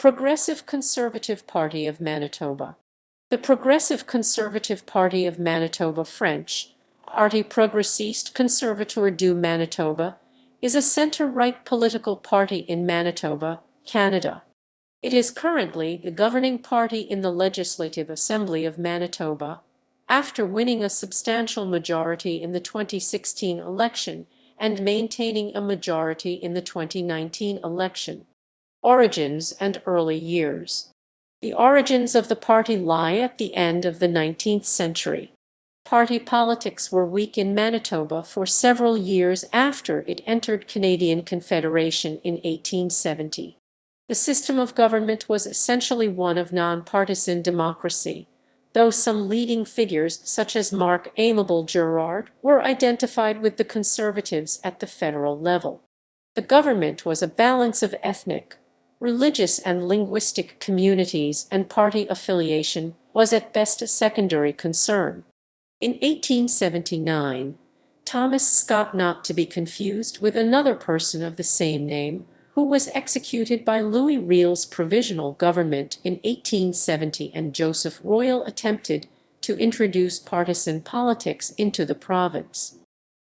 Progressive Conservative Party of Manitoba. The Progressive Conservative Party of Manitoba, French, Parti progressiste-conservateur du Manitoba, is a centre-right political party in Manitoba, Canada. It is currently the governing party in the Legislative Assembly of Manitoba, after winning a substantial majority in the 2016 election and maintaining a majority in the 2019 election. Origins and early years. The origins of the party lie at the end of the 19th century. Party politics were weak in Manitoba for several years after it entered Canadian Confederation in 1870. The system of government was essentially one of nonpartisan democracy, though some leading figures such as Marc Aimable Girard were identified with the Conservatives at the federal level. The government was a balance of ethnic, religious and linguistic communities, and party affiliation was at best a secondary concern. In 1879, Thomas Scott, not to be confused with another person of the same name, who was executed by Louis Riel's provisional government in 1870, and Joseph Royal attempted to introduce partisan politics into the province.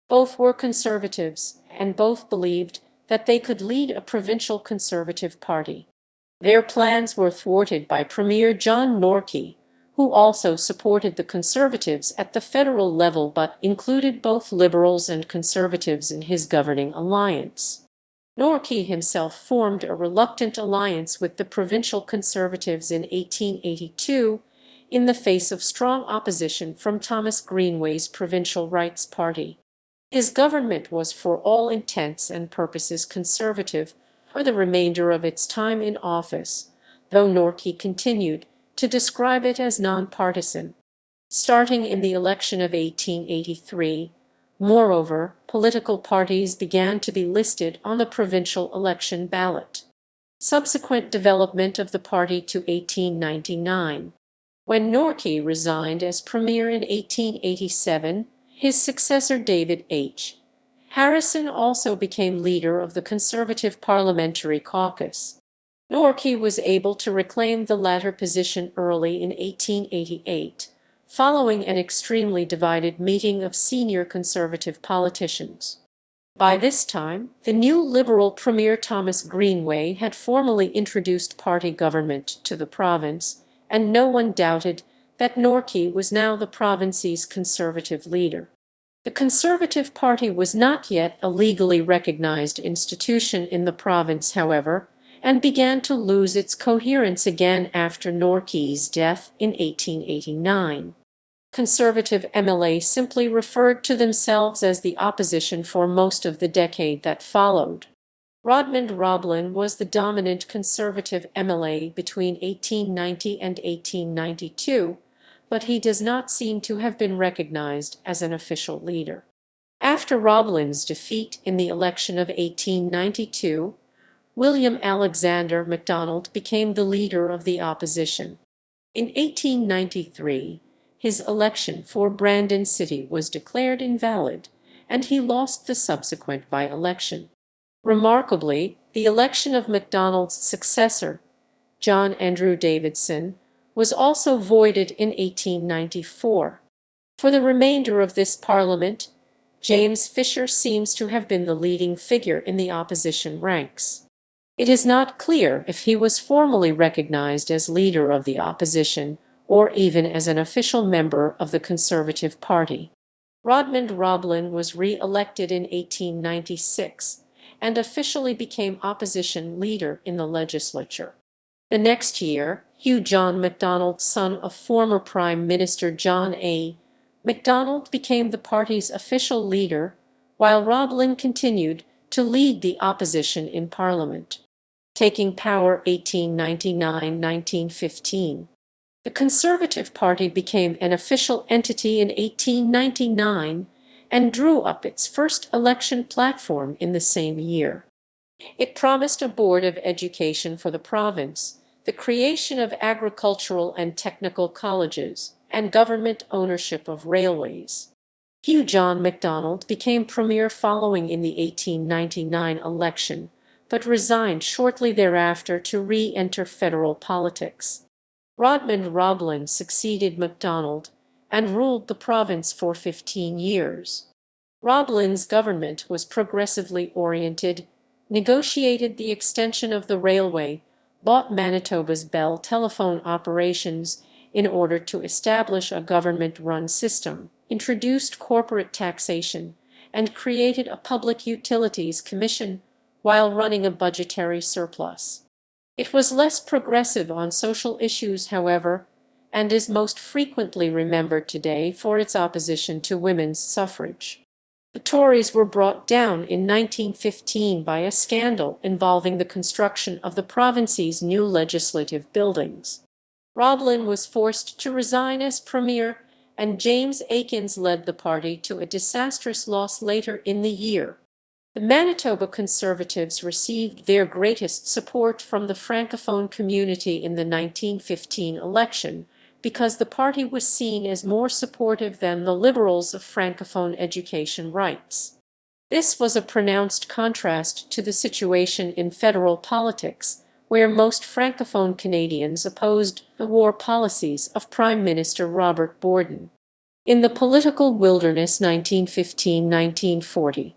Both were conservatives, and both believed that they could lead a provincial conservative party. Their plans were thwarted by Premier John Norkie, who also supported the Conservatives at the federal level but included both Liberals and Conservatives in his governing alliance. Norkie himself formed a reluctant alliance with the provincial Conservatives in 1882 in the face of strong opposition from Thomas Greenway's Provincial Rights Party. His government was for all intents and purposes conservative for the remainder of its time in office, though Norkie continued to describe it as nonpartisan. Starting in the election of 1883, moreover, political parties began to be listed on the provincial election ballot. Subsequent development of the party to 1899. When Norkie resigned as premier in 1887, his successor David H. Harrison also became leader of the Conservative Parliamentary Caucus. Norkie was able to reclaim the latter position early in 1888, following an extremely divided meeting of senior Conservative politicians. By this time, the new Liberal Premier Thomas Greenway had formally introduced party government to the province, and no one doubted that Norkie was now the province's Conservative leader. The Conservative Party was not yet a legally recognized institution in the province, however, and began to lose its coherence again after Norkie's death in 1889. Conservative MLA simply referred to themselves as the opposition for most of the decade that followed. Rodmond Roblin was the dominant Conservative MLA between 1890 and 1892, but he does not seem to have been recognized as an official leader. After Roblin's defeat in the election of 1892, William Alexander MacDonald became the leader of the opposition. In 1893, his election for Brandon City was declared invalid, and he lost the subsequent by-election. Remarkably, the election of MacDonald's successor, John Andrew Davidson, was also voided in 1894. For the remainder of this parliament, James Fisher seems to have been the leading figure in the opposition ranks. It is not clear if he was formally recognized as leader of the opposition or even as an official member of the Conservative Party. Rodmond Roblin was re-elected in 1896 and officially became opposition leader in the legislature. The next year, Hugh John MacDonald, son of former Prime Minister John A. Macdonald, became the party's official leader, while Roblin continued to lead the opposition in Parliament. Taking power 1899–1915. The Conservative Party became an official entity in 1899 and drew up its first election platform in the same year. It promised a board of education for the province, the creation of agricultural and technical colleges, and government ownership of railways. Hugh John MacDonald became premier following in the 1899 election, but resigned shortly thereafter to re-enter federal politics. Rodmond Roblin succeeded MacDonald and ruled the province for 15 years. Roblin's government was progressively oriented, negotiated the extension of the railway, bought Manitoba's Bell telephone operations in order to establish a government-run system, introduced corporate taxation, and created a public utilities commission while running a budgetary surplus. It was less progressive on social issues, however, and is most frequently remembered today for its opposition to women's suffrage. The Tories were brought down in 1915 by a scandal involving the construction of the province's new legislative buildings. Roblin was forced to resign as premier, and James Aikins led the party to a disastrous loss later in the year. The Manitoba Conservatives received their greatest support from the Francophone community in the 1915 election because the party was seen as more supportive than the Liberals of Francophone education rights. This was a pronounced contrast to the situation in federal politics, where most Francophone Canadians opposed the war policies of Prime Minister Robert Borden. In the political wilderness 1915–1940,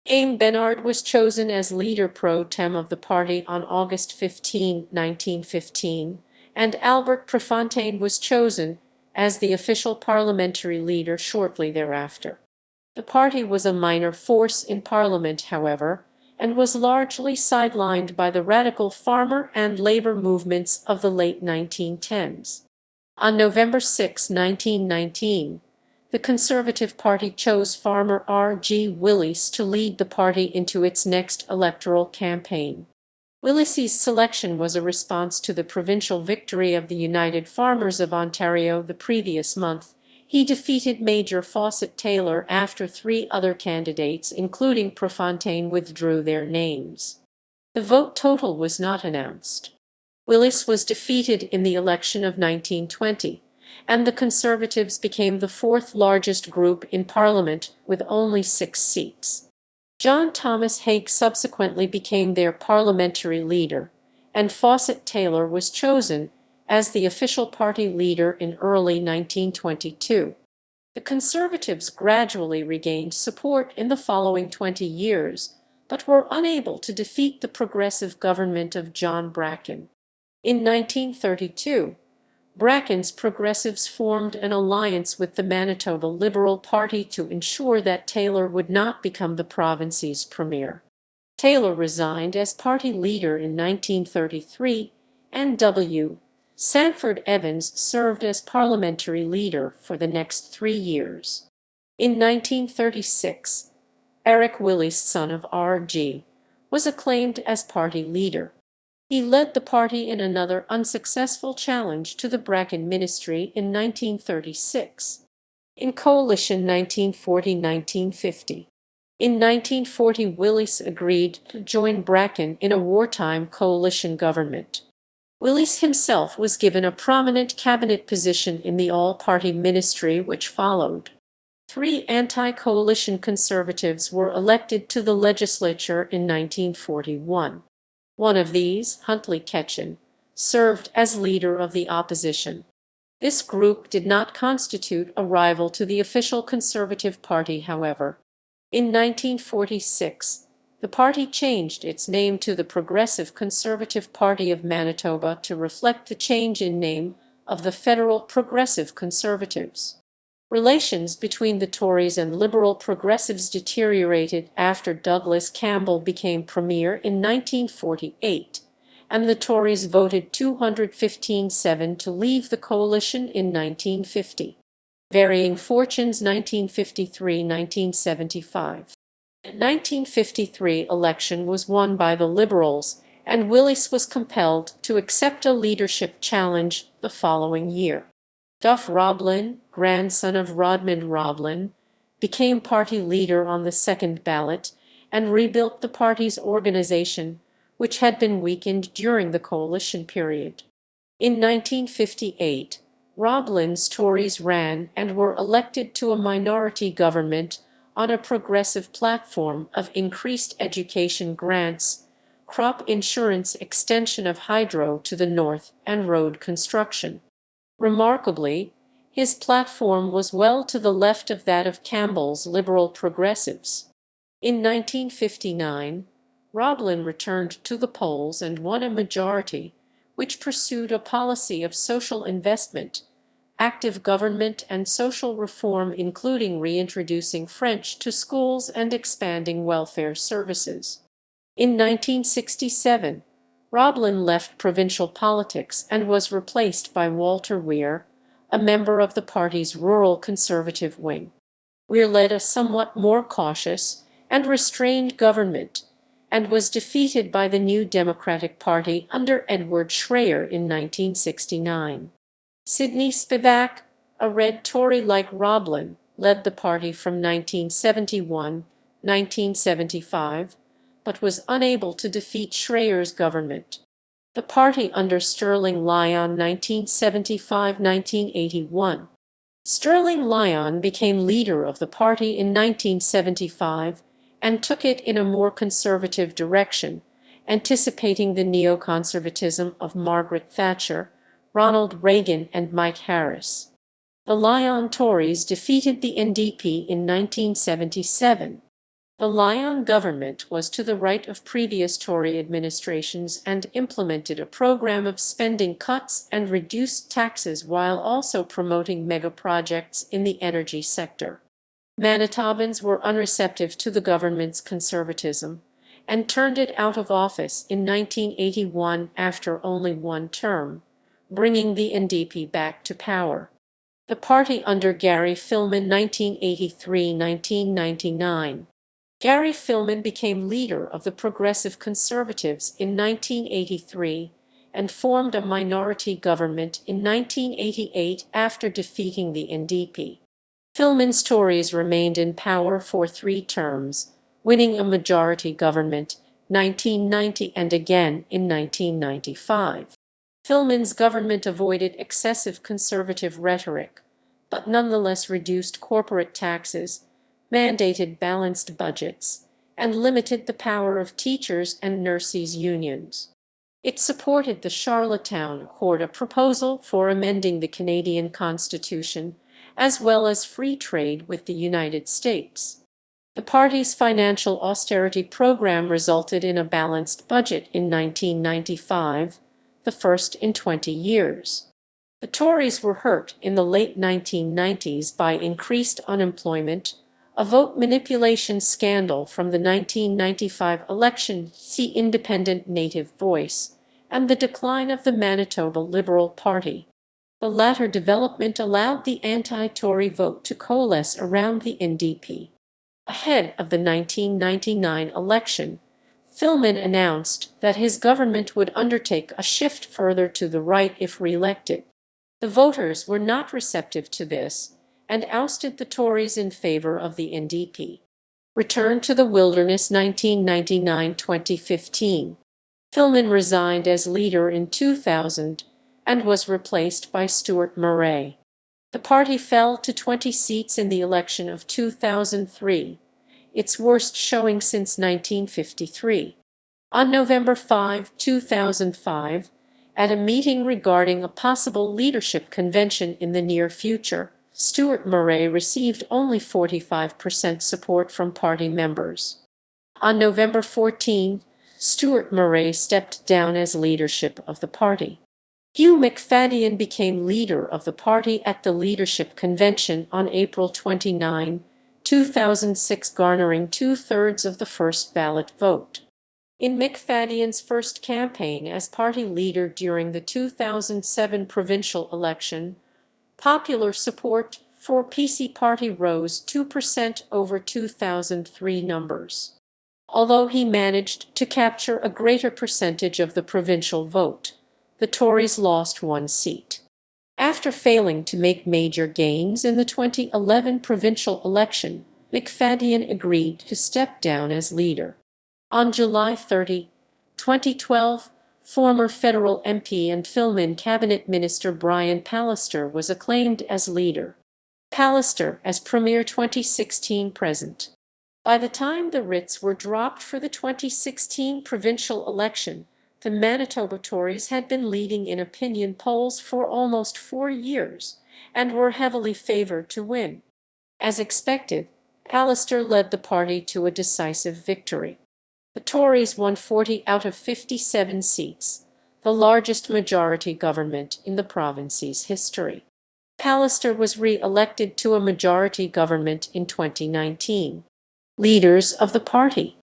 Aime Bernard was chosen as leader pro tem of the party on August 15, 1915, and Albert Prefontaine was chosen as the official parliamentary leader shortly thereafter. The party was a minor force in Parliament, however, and was largely sidelined by the radical farmer and labor movements of the late 1910s. On November 6, 1919, the Conservative Party chose farmer R.G. Willis to lead the party into its next electoral campaign. Willis's selection was a response to the provincial victory of the United Farmers of Ontario the previous month. He defeated Major Fawcett Taylor after 3 other candidates, including Prefontaine, withdrew their names. The vote total was not announced. Willis was defeated in the election of 1920. And the Conservatives became the 4th largest group in Parliament with only 6 seats. John Thomas Haig subsequently became their parliamentary leader, and Fawcett Taylor was chosen as the official party leader in early 1922. The Conservatives gradually regained support in the following 20 years, but were unable to defeat the progressive government of John Bracken. In 1932, Bracken's Progressives formed an alliance with the Manitoba Liberal Party to ensure that Taylor would not become the province's premier. Taylor resigned as party leader in 1933, and W. Sanford Evans served as parliamentary leader for the next 3 years. In 1936, Eric Willis, son of R.G., was acclaimed as party leader. He led the party in another unsuccessful challenge to the Bracken ministry in 1936. In coalition 1940–1950. In 1940, Willis agreed to join Bracken in a wartime coalition government. Willis himself was given a prominent cabinet position in the all-party ministry which followed. 3 anti-coalition Conservatives were elected to the legislature in 1941. One of these, Huntley Ketchen, served as leader of the opposition. This group did not constitute a rival to the official Conservative Party, however. In 1946, the party changed its name to the Progressive Conservative Party of Manitoba to reflect the change in name of the Federal Progressive Conservatives. Relations between the Tories and Liberal Progressives deteriorated after Douglas Campbell became premier in 1948, and the Tories voted 215-7 to leave the coalition in 1950. Varying fortunes 1953–1975. The 1953 election was won by the Liberals, and Willis was compelled to accept a leadership challenge the following year. Duff Roblin, grandson of Rodmond Roblin, became party leader on the second ballot and rebuilt the party's organization, which had been weakened during the coalition period. In 1958, Roblin's Tories ran and were elected to a minority government on a progressive platform of increased education grants, crop insurance, extension of hydro to the north, and road construction. Remarkably, his platform was well to the left of that of Campbell's Liberal Progressives. In 1959, Roblin returned to the polls and won a majority, which pursued a policy of social investment, active government, and social reform, including reintroducing French to schools and expanding welfare services. In 1967, Roblin left provincial politics and was replaced by Walter Weir, a member of the party's rural conservative wing. Weir led a somewhat more cautious and restrained government, and was defeated by the New Democratic Party under Edward Schreyer in 1969. Sidney Spivak, a red Tory like Roblin, led the party from 1971–1975, but was unable to defeat Schreyer's government. The party under Sterling Lyon 1975–1981. Sterling Lyon became leader of the party in 1975 and took it in a more conservative direction, anticipating the neoconservatism of Margaret Thatcher, Ronald Reagan, and Mike Harris. The Lyon Tories defeated the NDP in 1977. The Lyon government was to the right of previous Tory administrations and implemented a program of spending cuts and reduced taxes while also promoting mega-projects in the energy sector. Manitobans were unreceptive to the government's conservatism and turned it out of office in 1981 after only one term, bringing the NDP back to power. The party under Gary Filmon 1983–1999. Gary Filmon became leader of the Progressive Conservatives in 1983 and formed a minority government in 1988 after defeating the NDP. Filmon's Tories remained in power for 3 terms, winning a majority government 1990 and again in 1995. Filmon's government avoided excessive conservative rhetoric, but nonetheless reduced corporate taxes, mandated balanced budgets, and limited the power of teachers and nurses' unions. It supported the Charlottetown Accord, a proposal for amending the Canadian Constitution, as well as free trade with the United States. The party's financial austerity program resulted in a balanced budget in 1995, the first in 20 years. The Tories were hurt in the late 1990s by increased unemployment, a vote manipulation scandal from the 1995 election, see Independent Native Voice, and the decline of the Manitoba Liberal Party. The latter development allowed the anti-Tory vote to coalesce around the NDP. Ahead of the 1999 election, Filmon announced that his government would undertake a shift further to the right if re-elected. The voters were not receptive to this and ousted the Tories in favor of the NDP. Return to the wilderness 1999–2015. Filmon resigned as leader in 2000 and was replaced by Stuart Murray. The party fell to 20 seats in the election of 2003, its worst showing since 1953. On November 5, 2005, at a meeting regarding a possible leadership convention in the near future, Stuart Murray received only 45% support from party members. On November 14, Stuart Murray stepped down as leadership of the party. Hugh McFadyen became leader of the party at the leadership convention on April 29, 2006, garnering 2/3 of the first ballot vote. In McFadyen's first campaign as party leader during the 2007 provincial election, popular support for PC Party rose 2% over 2003 numbers. Although he managed to capture a greater percentage of the provincial vote, the Tories lost 1 seat. After failing to make major gains in the 2011 provincial election, McFadyen agreed to step down as leader. On July 30, 2012, former federal MP and Filmon cabinet minister Brian Pallister was acclaimed as leader. Pallister as Premier 2016 present. By the time the writs were dropped for the 2016 provincial election, the Manitoba Tories had been leading in opinion polls for almost 4 years and were heavily favored to win. As expected, Pallister led the party to a decisive victory. The Tories won 40 out of 57 seats, the largest majority government in the province's history. Pallister was re-elected to a majority government in 2019. Leaders of the party: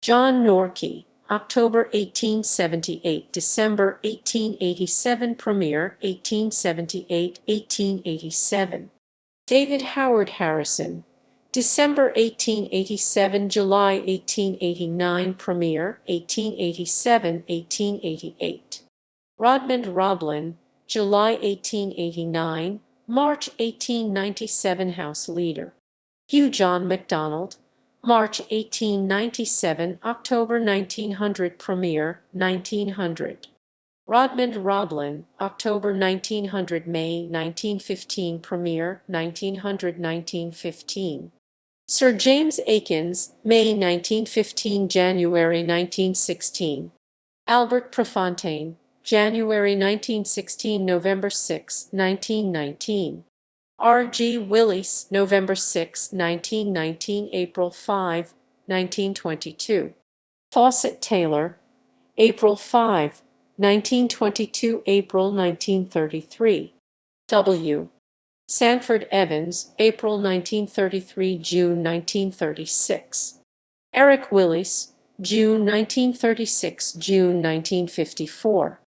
John Norquay, October 1878, December 1887, Premier 1878-1887. David Howard Harrison, December 1887, July 1889, Premier 1887-1888. Rodmond Roblin, July 1889, March 1897, House Leader. Hugh John MacDonald, March 1897, October 1900, Premier 1900. Rodmond Roblin, October 1900, May 1915, Premier 1900-1915. Sir James Aikins, May 1915, January 1916. Albert Prefontaine, January 1916, November 6, 1919. R. G. Willis, November 6, 1919, April 5, 1922. Fawcett Taylor, April 5, 1922, April 1933. W. Sanford Evans, April 1933, June 1936. Eric Willis, June 1936, June 1954.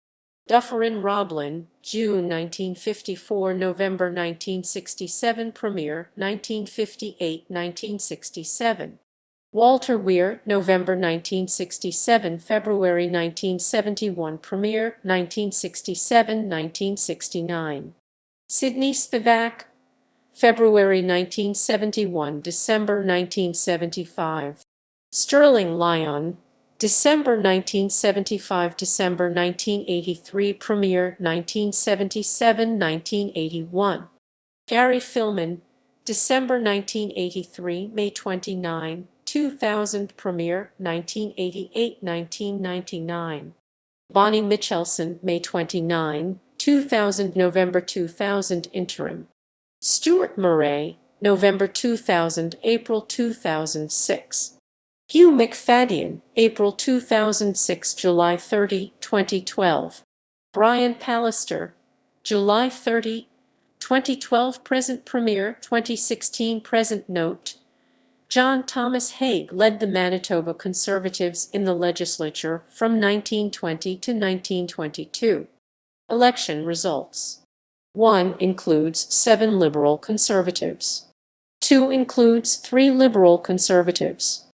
Dufferin Roblin, June 1954, November 1967, Premier 1958-1967. Walter Weir, November 1967, February 1971, Premier 1967-1969. Sidney Spivak, February 1971, December 1975. Sterling Lyon, December 1975, December 1983, Premier 1977-1981. Gary Filmon, December 1983, May 29, 2000, Premier 1988-1999. Bonnie Michelson, May 29, 2000, November 2000, Interim. Stuart Murray, November 2000, April 2006. Hugh McFadden, April 2006, July 30, 2012. Brian Pallister, July 30, 2012, present, Premier 2016, present. Note: John Thomas Haig led the Manitoba Conservatives in the legislature from 1920 to 1922. Election results: 1 includes 7 Liberal Conservatives. 2 includes 3 Liberal Conservatives.